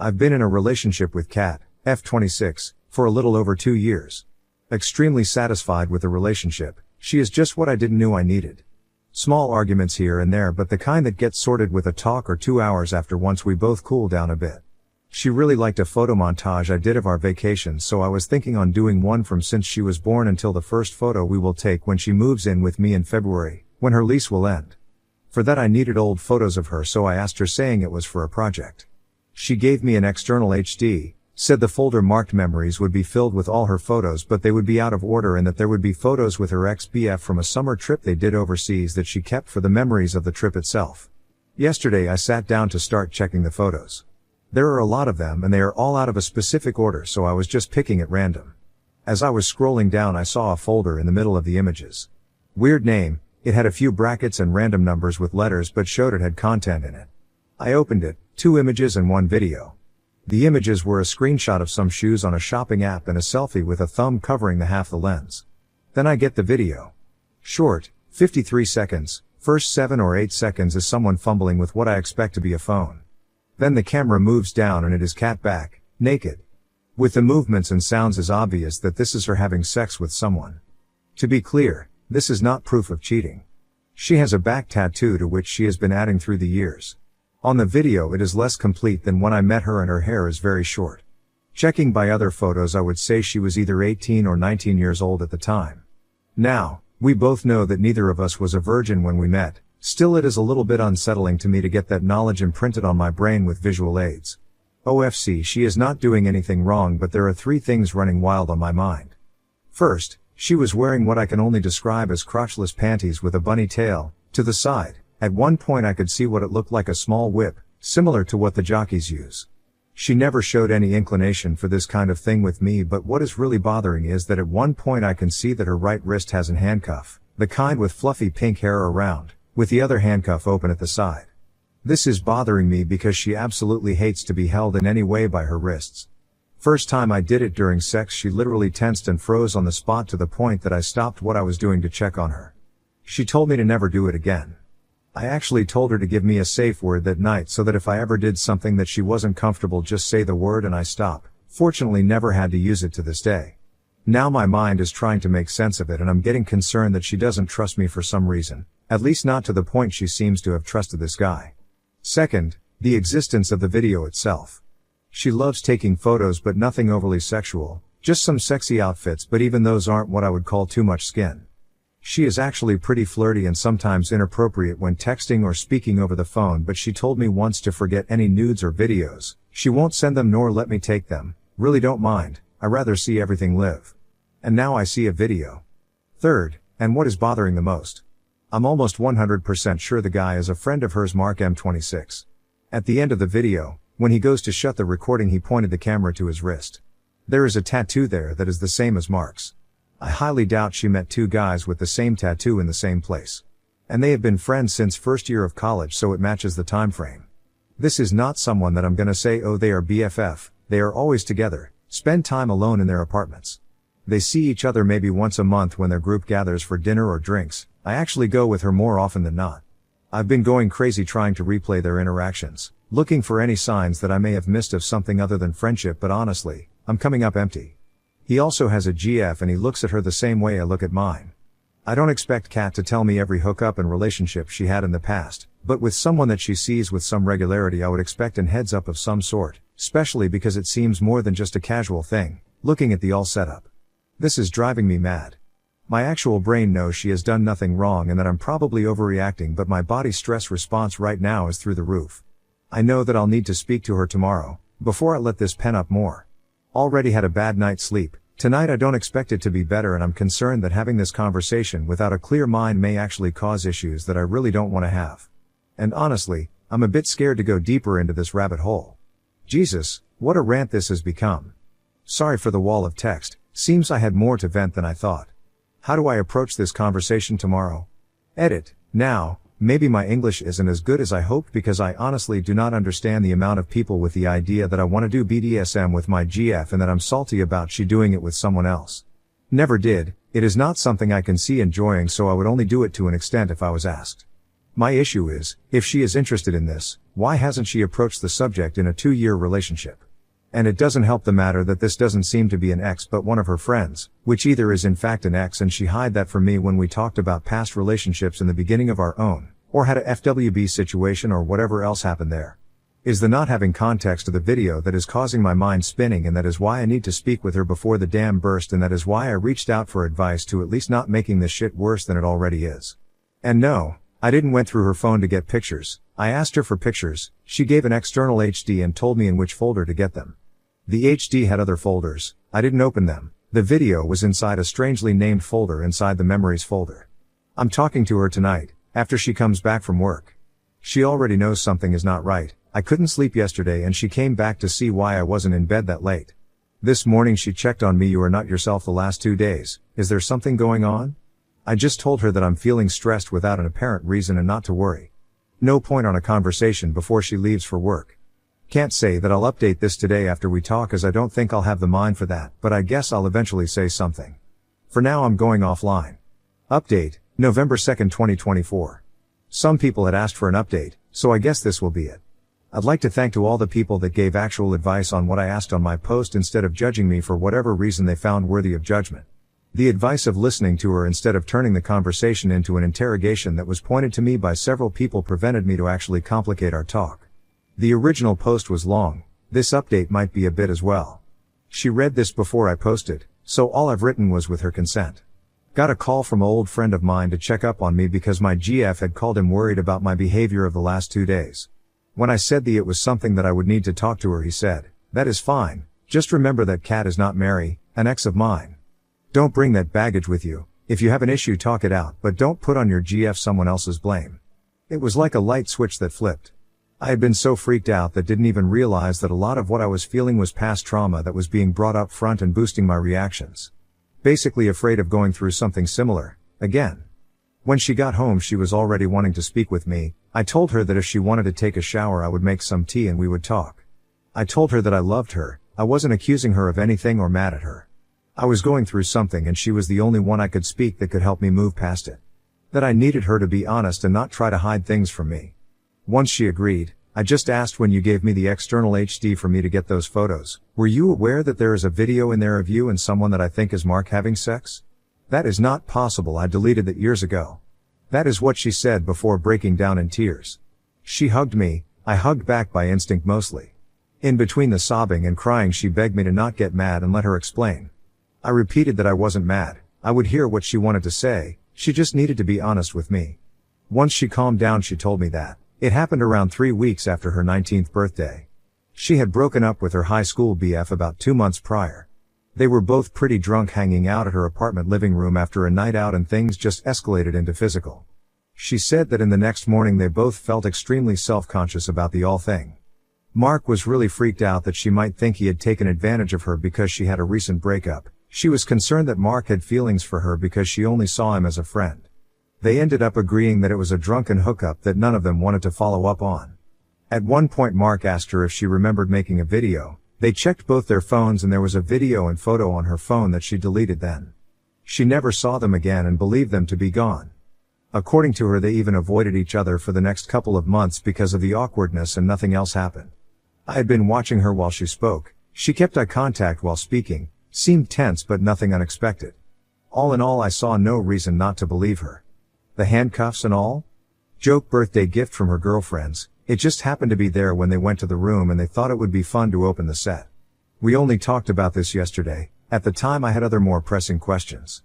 I've been in a relationship with Kat, F26, for a little over 2 years. Extremely satisfied with the relationship. She is just what I didn't know I needed. Small arguments here and there, but the kind that gets sorted with a talk or 2 hours after once we both cool down a bit. She really liked a photo montage I did of our vacations, so I was thinking on doing one from since she was born until the first photo we will take when she moves in with me in February, when her lease will end. For that I needed old photos of her, so I asked her, saying it was for a project. She gave me an external HD, said the folder marked memories would be filled with all her photos, but they would be out of order, and that there would be photos with her ex-BF from a summer trip they did overseas that she kept for the memories of the trip itself. Yesterday I sat down to start checking the photos. There are a lot of them and they are all out of a specific order, so I was just picking at random. As I was scrolling down I saw a folder in the middle of the images. Weird name, it had a few brackets and random numbers with letters but showed it had content in it. I opened it, 2 images and 1 video. The images were a screenshot of some shoes on a shopping app and a selfie with a thumb covering the half the lens. Then I get the video. Short, 53 seconds, first 7 or 8 seconds is someone fumbling with what I expect to be a phone. Then the camera moves down and it is Kat back, naked. With the movements and sounds is obvious that this is her having sex with someone. To be clear, this is not proof of cheating. She has a back tattoo to which she has been adding through the years. On the video it is less complete than when I met her and her hair is very short. Checking by other photos I would say she was either 18 or 19 years old at the time. Now, we both know that neither of us was a virgin when we met, still it is a little bit unsettling to me to get that knowledge imprinted on my brain with visual aids. OFC, she is not doing anything wrong, but there are 3 things running wild on my mind. First, she was wearing what I can only describe as crotchless panties with a bunny tail, to the side. At one point I could see what it looked like, a small whip, similar to what the jockeys use. She never showed any inclination for this kind of thing with me, but what is really bothering is that at one point I can see that her right wrist has a handcuff, the kind with fluffy pink hair around, with the other handcuff open at the side. This is bothering me because she absolutely hates to be held in any way by her wrists. First time I did it during sex she literally tensed and froze on the spot to the point that I stopped what I was doing to check on her. She told me to never do it again. I actually told her to give me a safe word that night so that if I ever did something that she wasn't comfortable, just say the word and I stop. Fortunately never had to use it to this day. Now my mind is trying to make sense of it and I'm getting concerned that she doesn't trust me for some reason, at least not to the point she seems to have trusted this guy. Second, the existence of the video itself. She loves taking photos but nothing overly sexual, just some sexy outfits, but even those aren't what I would call too much skin. She is actually pretty flirty and sometimes inappropriate when texting or speaking over the phone, but she told me once to forget any nudes or videos. She won't send them nor let me take them. Really don't mind, I rather see everything live. And now I see a video. Third, and what is bothering the most. I'm almost 100% sure the guy is a friend of hers, Mark M26. At the end of the video, when he goes to shut the recording he pointed the camera to his wrist. There is a tattoo there that is the same as Mark's. I highly doubt she met 2 guys with the same tattoo in the same place. And they have been friends since first year of college, so it matches the time frame. This is not someone that I'm gonna say, oh they are BFF, they are always together, spend time alone in their apartments. They see each other maybe once a month when their group gathers for dinner or drinks. I actually go with her more often than not. I've been going crazy trying to replay their interactions, looking for any signs that I may have missed of something other than friendship, but honestly, I'm coming up empty. He also has a GF and he looks at her the same way I look at mine. I don't expect Kat to tell me every hookup and relationship she had in the past, but with someone that she sees with some regularity I would expect an heads up of some sort, especially because it seems more than just a casual thing, looking at the all setup. This is driving me mad. My actual brain knows she has done nothing wrong and that I'm probably overreacting, but my body stress response right now is through the roof. I know that I'll need to speak to her tomorrow, before I let this pen up more. Already had a bad night's sleep. Tonight I don't expect it to be better, and I'm concerned that having this conversation without a clear mind may actually cause issues that I really don't want to have. And honestly, I'm a bit scared to go deeper into this rabbit hole. Jesus, what a rant this has become. Sorry for the wall of text, seems I had more to vent than I thought. How do I approach this conversation tomorrow? Edit. Now, maybe my English isn't as good as I hoped because I honestly do not understand the amount of people with the idea that I want to do BDSM with my GF and that I'm salty about she doing it with someone else. Never did, it is not something I can see enjoying, so I would only do it to an extent if I was asked. My issue is, if she is interested in this, why hasn't she approached the subject in a 2-year relationship? And it doesn't help the matter that this doesn't seem to be an ex but one of her friends, which either is in fact an ex and she hid that from me when we talked about past relationships in the beginning of our own, or had a FWB situation or whatever else happened there. Is the not having context of the video that is causing my mind spinning, and that is why I need to speak with her before the dam burst, and that is why I reached out for advice to at least not making this shit worse than it already is. And no, I didn't went through her phone to get pictures. I asked her for pictures, she gave an external HD and told me in which folder to get them. The HD had other folders, I didn't open them. The video was inside a strangely named folder inside the memories folder. I'm talking to her tonight, after she comes back from work. She already knows something is not right. I couldn't sleep yesterday and she came back to see why I wasn't in bed that late. This morning she checked on me. You are not yourself the last 2 days, is there something going on? I just told her that I'm feeling stressed without an apparent reason and not to worry. No point on a conversation before she leaves for work. Can't say that I'll update this today after we talk, as I don't think I'll have the mind for that, but I guess I'll eventually say something. For now I'm going offline. Update, November 2nd, 2024. Some people had asked for an update, so I guess this will be it. I'd like to thank to all the people that gave actual advice on what I asked on my post instead of judging me for whatever reason they found worthy of judgment. The advice of listening to her instead of turning the conversation into an interrogation that was pointed to me by several people prevented me to actually complicate our talk. The original post was long, this update might be a bit as well. She read this before I posted, so all I've written was with her consent. Got a call from an old friend of mine to check up on me because my GF had called him worried about my behavior of the last 2 days. When I said it was something that I would need to talk to her, he said, "That is fine, just remember that Kat is not Mary, an ex of mine. Don't bring that baggage with you. If you have an issue, talk it out, but don't put on your GF someone else's blame." It was like a light switch that flipped. I had been so freaked out that didn't even realize that a lot of what I was feeling was past trauma that was being brought up front and boosting my reactions. Basically afraid of going through something similar, again. When she got home she was already wanting to speak with me. I told her that if she wanted to take a shower I would make some tea and we would talk. I told her that I loved her, I wasn't accusing her of anything or mad at her. I was going through something and she was the only one I could speak that could help me move past it. That I needed her to be honest and not try to hide things from me. Once she agreed, I just asked, when you gave me the external HD for me to get those photos, were you aware that there is a video in there of you and someone that I think is Mark having sex? That is not possible, I deleted that years ago. That is what she said before breaking down in tears. She hugged me, I hugged back by instinct mostly. In between the sobbing and crying she begged me to not get mad and let her explain. I repeated that I wasn't mad, I would hear what she wanted to say, she just needed to be honest with me. Once she calmed down she told me that it happened around 3 weeks after her 19th birthday. She had broken up with her high school BF about 2 months prior. They were both pretty drunk hanging out at her apartment living room after a night out and things just escalated into physical. She said that in the next morning they both felt extremely self-conscious about the all thing. Mark was really freaked out that she might think he had taken advantage of her because she had a recent breakup. She was concerned that Mark had feelings for her because she only saw him as a friend. They ended up agreeing that it was a drunken hookup that none of them wanted to follow up on. At one point Mark asked her if she remembered making a video. They checked both their phones and there was a video and photo on her phone that she deleted then. She never saw them again and believed them to be gone. According to her they even avoided each other for the next couple of months because of the awkwardness and nothing else happened. I had been watching her while she spoke. She kept eye contact while speaking, seemed tense but nothing unexpected. All in all I saw no reason not to believe her. The handcuffs and all? Joke birthday gift from her girlfriends. It just happened to be there when they went to the room and they thought it would be fun to open the set. We only talked about this yesterday. At the time I had other more pressing questions.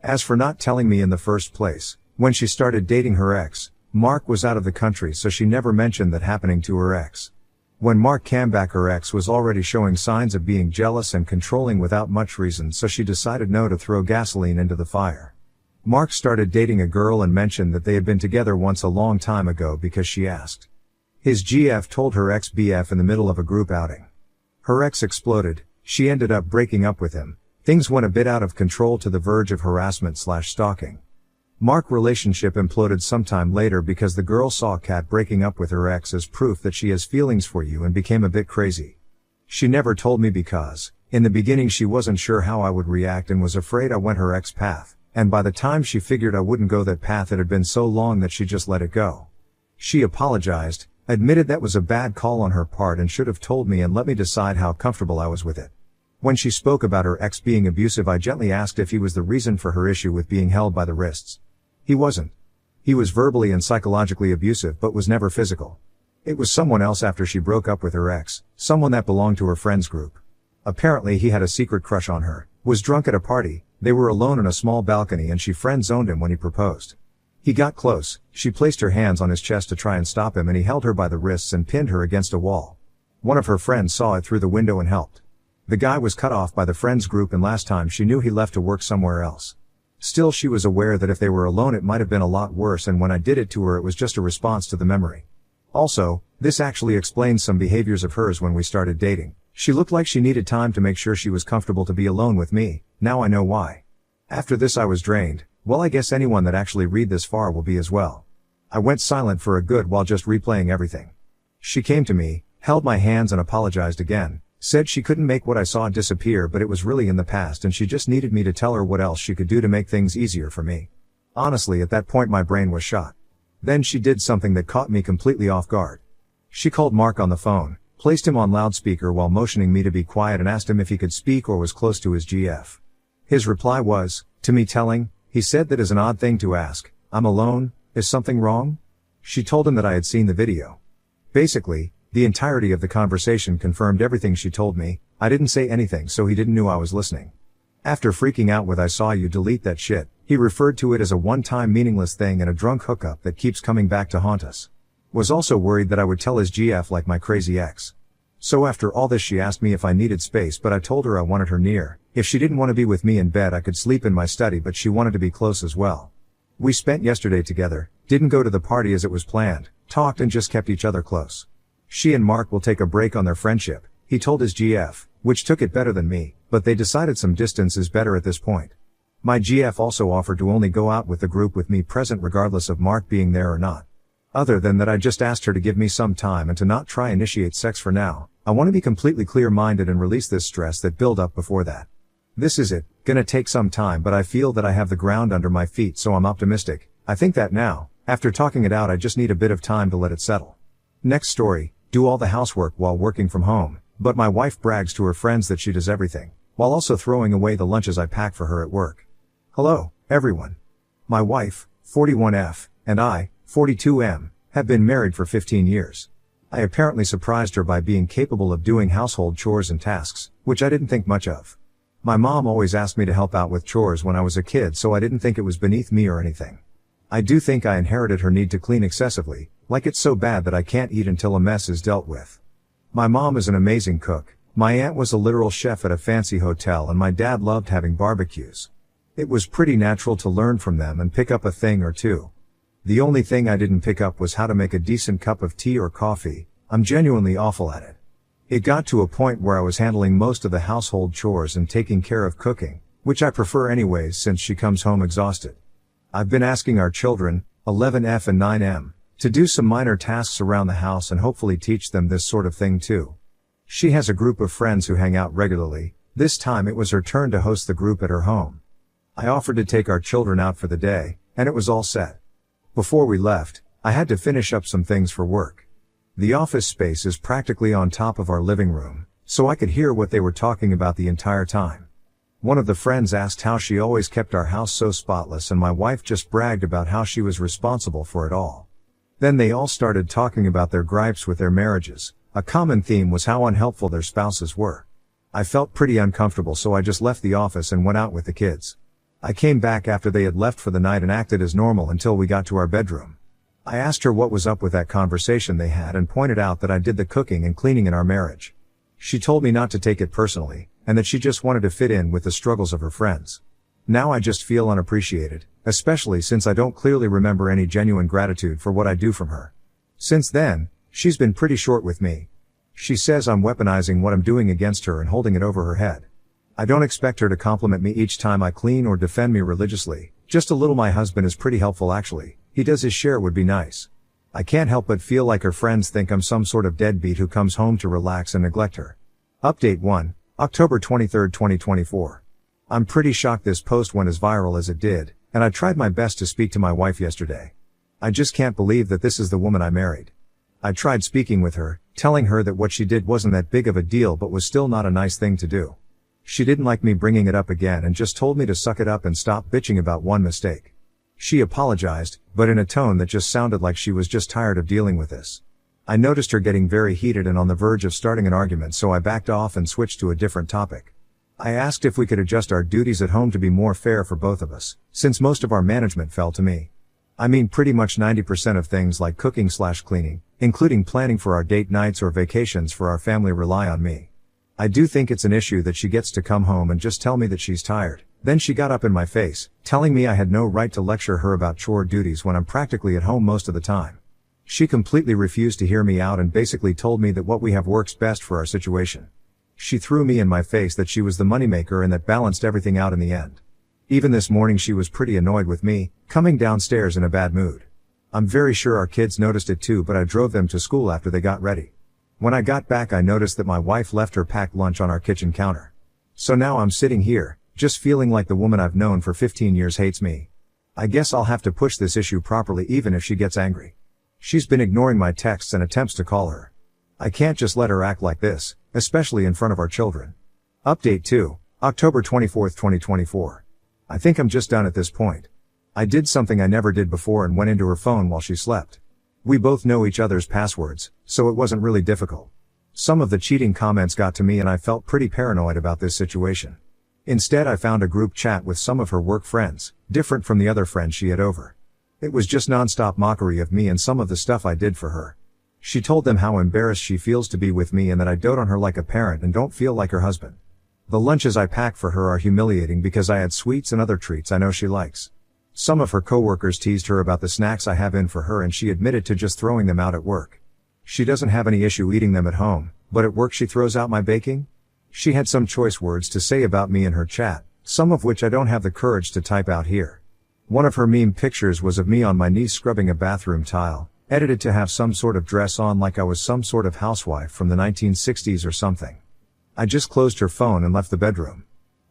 As for not telling me in the first place, when she started dating her ex, Mark was out of the country so she never mentioned that happening to her ex. When Mark came back her ex was already showing signs of being jealous and controlling without much reason, so she decided no to throw gasoline into the fire. Mark started dating a girl and mentioned that they had been together once a long time ago because she asked. His GF told her ex-BF in the middle of a group outing. Her ex exploded, she ended up breaking up with him. Things went a bit out of control to the verge of harassment/stalking. Mark relationship imploded sometime later because the girl saw Kat breaking up with her ex as proof that she has feelings for you and became a bit crazy. She never told me because, in the beginning she wasn't sure how I would react and was afraid I went her ex path, and by the time she figured I wouldn't go that path it had been so long that she just let it go. She apologized, admitted that was a bad call on her part and should have told me and let me decide how comfortable I was with it. When she spoke about her ex being abusive, I gently asked if he was the reason for her issue with being held by the wrists. He wasn't. He was verbally and psychologically abusive but was never physical. It was someone else after she broke up with her ex, someone that belonged to her friends group. Apparently he had a secret crush on her, was drunk at a party, they were alone on a small balcony and she friend-zoned him when he proposed. He got close, she placed her hands on his chest to try and stop him and he held her by the wrists and pinned her against a wall. One of her friends saw it through the window and helped. The guy was cut off by the friends group and last time she knew he left to work somewhere else. Still she was aware that if they were alone it might have been a lot worse, and when I did it to her it was just a response to the memory. Also, this actually explains some behaviors of hers when we started dating. She looked like she needed time to make sure she was comfortable to be alone with me, now I know why. After this I was drained. Well, I guess anyone that actually read this far will be as well. I went silent for a good while just replaying everything. She came to me, held my hands and apologized again, said she couldn't make what I saw disappear but it was really in the past and she just needed me to tell her what else she could do to make things easier for me. Honestly, at that point my brain was shot. Then she did something that caught me completely off guard. She called Mark on the phone, placed him on loudspeaker while motioning me to be quiet and asked him if he could speak or was close to his GF. His reply was, to me telling, he said that is an odd thing to ask, I'm alone, is something wrong? She told him that I had seen the video. Basically, the entirety of the conversation confirmed everything she told me. I didn't say anything so he didn't know I was listening. After freaking out with I saw you delete that shit, he referred to it as a one-time meaningless thing and a drunk hookup that keeps coming back to haunt us. Was also worried that I would tell his GF like my crazy ex. So after all this she asked me if I needed space but I told her I wanted her near. If she didn't want to be with me in bed I could sleep in my study but she wanted to be close as well. We spent yesterday together, didn't go to the party as it was planned, talked and just kept each other close. She and Mark will take a break on their friendship, he told his GF, which took it better than me, but they decided some distance is better at this point. My GF also offered to only go out with the group with me present regardless of Mark being there or not. Other than that I just asked her to give me some time and to not try initiate sex for now. I want to be completely clear-minded and release this stress that built up before that. This is it, gonna take some time but I feel that I have the ground under my feet so I'm optimistic. I think that now, after talking it out I just need a bit of time to let it settle. Next story, do all the housework while working from home, but my wife brags to her friends that she does everything, while also throwing away the lunches I pack for her at work. Hello, everyone. My wife, 41F, and I, 42M, have been married for 15 years. I apparently surprised her by being capable of doing household chores and tasks, which I didn't think much of. My mom always asked me to help out with chores when I was a kid so I didn't think it was beneath me or anything. I do think I inherited her need to clean excessively, like it's so bad that I can't eat until a mess is dealt with. My mom is an amazing cook, my aunt was a literal chef at a fancy hotel and my dad loved having barbecues. It was pretty natural to learn from them and pick up a thing or two. The only thing I didn't pick up was how to make a decent cup of tea or coffee. I'm genuinely awful at it. It got to a point where I was handling most of the household chores and taking care of cooking, which I prefer anyways since she comes home exhausted. I've been asking our children, 11F and 9M, to do some minor tasks around the house and hopefully teach them this sort of thing too. She has a group of friends who hang out regularly. This time it was her turn to host the group at her home. I offered to take our children out for the day, and it was all set. Before we left, I had to finish up some things for work. The office space is practically on top of our living room, so I could hear what they were talking about the entire time. One of the friends asked how she always kept our house so spotless and my wife just bragged about how she was responsible for it all. Then they all started talking about their gripes with their marriages. A common theme was how unhelpful their spouses were. I felt pretty uncomfortable so I just left the office and went out with the kids. I came back after they had left for the night and acted as normal until we got to our bedroom. I asked her what was up with that conversation they had and pointed out that I did the cooking and cleaning in our marriage. She told me not to take it personally, and that she just wanted to fit in with the struggles of her friends. Now I just feel unappreciated, especially since I don't clearly remember any genuine gratitude for what I do from her. Since then, she's been pretty short with me. She says I'm weaponizing what I'm doing against her and holding it over her head. I don't expect her to compliment me each time I clean or defend me religiously, just a little. My husband is pretty helpful actually, he does his share would be nice. I can't help but feel like her friends think I'm some sort of deadbeat who comes home to relax and neglect her. Update 1, October 23, 2024. I'm pretty shocked this post went as viral as it did, and I tried my best to speak to my wife yesterday. I just can't believe that this is the woman I married. I tried speaking with her, telling her that what she did wasn't that big of a deal but was still not a nice thing to do. She didn't like me bringing it up again and just told me to suck it up and stop bitching about one mistake. She apologized, but in a tone that just sounded like she was just tired of dealing with this. I noticed her getting very heated and on the verge of starting an argument, so I backed off and switched to a different topic. I asked if we could adjust our duties at home to be more fair for both of us, since most of our management fell to me. I mean pretty much 90% of things like cooking/cleaning, including planning for our date nights or vacations for our family, rely on me. I do think it's an issue that she gets to come home and just tell me that she's tired. Then she got up in my face, telling me I had no right to lecture her about chore duties when I'm practically at home most of the time. She completely refused to hear me out and basically told me that what we have works best for our situation. She threw me in my face that she was the moneymaker and that balanced everything out in the end. Even this morning she was pretty annoyed with me, coming downstairs in a bad mood. I'm very sure our kids noticed it too, but I drove them to school after they got ready. When I got back I noticed that my wife left her packed lunch on our kitchen counter. So now I'm sitting here, just feeling like the woman I've known for 15 years hates me. I guess I'll have to push this issue properly even if she gets angry. She's been ignoring my texts and attempts to call her. I can't just let her act like this, especially in front of our children. Update 2, October 24, 2024. I think I'm just done at this point. I did something I never did before and went into her phone while she slept. We both know each other's passwords, so it wasn't really difficult. Some of the cheating comments got to me and I felt pretty paranoid about this situation. Instead I found a group chat with some of her work friends, different from the other friends she had over. It was just non-stop mockery of me and some of the stuff I did for her. She told them how embarrassed she feels to be with me and that I dote on her like a parent and don't feel like her husband. The lunches I pack for her are humiliating because I had sweets and other treats I know she likes. Some of her coworkers teased her about the snacks I have in for her and she admitted to just throwing them out at work. She doesn't have any issue eating them at home, but at work she throws out my baking? She had some choice words to say about me in her chat, some of which I don't have the courage to type out here. One of her meme pictures was of me on my knees scrubbing a bathroom tile, edited to have some sort of dress on like I was some sort of housewife from the 1960s or something. I just closed her phone and left the bedroom.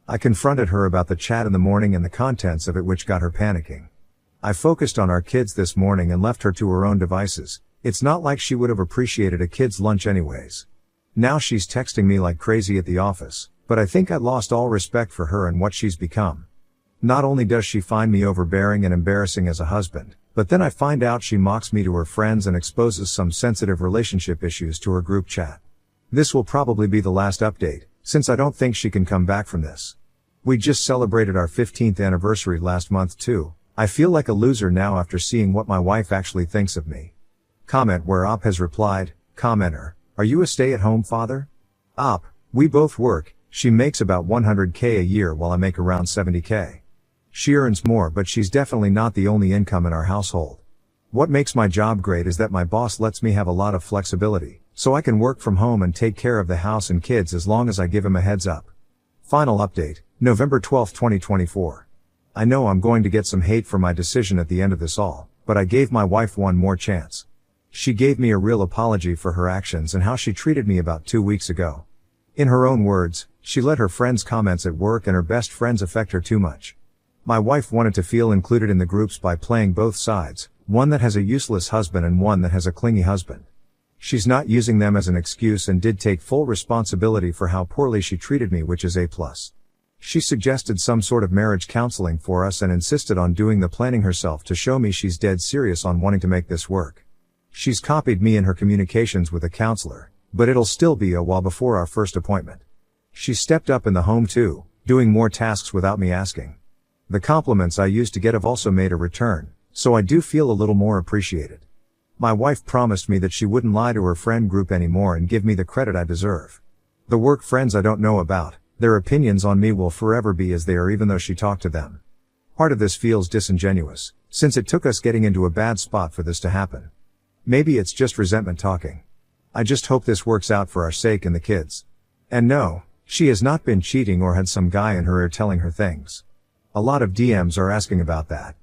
I confronted her about the chat in the morning and the contents of it, which got her panicking. I focused on our kids this morning and left her to her own devices. It's not like she would have appreciated a kid's lunch anyways. Now she's texting me like crazy at the office, but I think I lost all respect for her and what she's become. Not only does she find me overbearing and embarrassing as a husband, but then I find out she mocks me to her friends and exposes some sensitive relationship issues to her group chat. This will probably be the last update, since I don't think she can come back from this. We just celebrated our 15th anniversary last month too. I feel like a loser now after seeing what my wife actually thinks of me. Comment where Op has replied, commenter, are you a stay-at-home father? Op, we both work, she makes about 100K a year while I make around 70K. She earns more, but she's definitely not the only income in our household. What makes my job great is that my boss lets me have a lot of flexibility, so I can work from home and take care of the house and kids as long as I give him a heads up. Final update, November 12, 2024. I know I'm going to get some hate for my decision at the end of this all, but I gave my wife one more chance. She gave me a real apology for her actions and how she treated me about 2 weeks ago. In her own words, she let her friends' comments at work and her best friends affect her too much. My wife wanted to feel included in the groups by playing both sides, one that has a useless husband and one that has a clingy husband. She's not using them as an excuse and did take full responsibility for how poorly she treated me, which is A+. She suggested some sort of marriage counseling for us and insisted on doing the planning herself to show me she's dead serious on wanting to make this work. She's copied me in her communications with a counselor, but it'll still be a while before our first appointment. She stepped up in the home too, doing more tasks without me asking. The compliments I used to get have also made a return, so I do feel a little more appreciated. My wife promised me that she wouldn't lie to her friend group anymore and give me the credit I deserve. The work friends I don't know about, their opinions on me will forever be as they are even though she talked to them. Part of this feels disingenuous, since it took us getting into a bad spot for this to happen. Maybe it's just resentment talking. I just hope this works out for our sake and the kids. And no, she has not been cheating or had some guy in her ear telling her things. A lot of DMs are asking about that.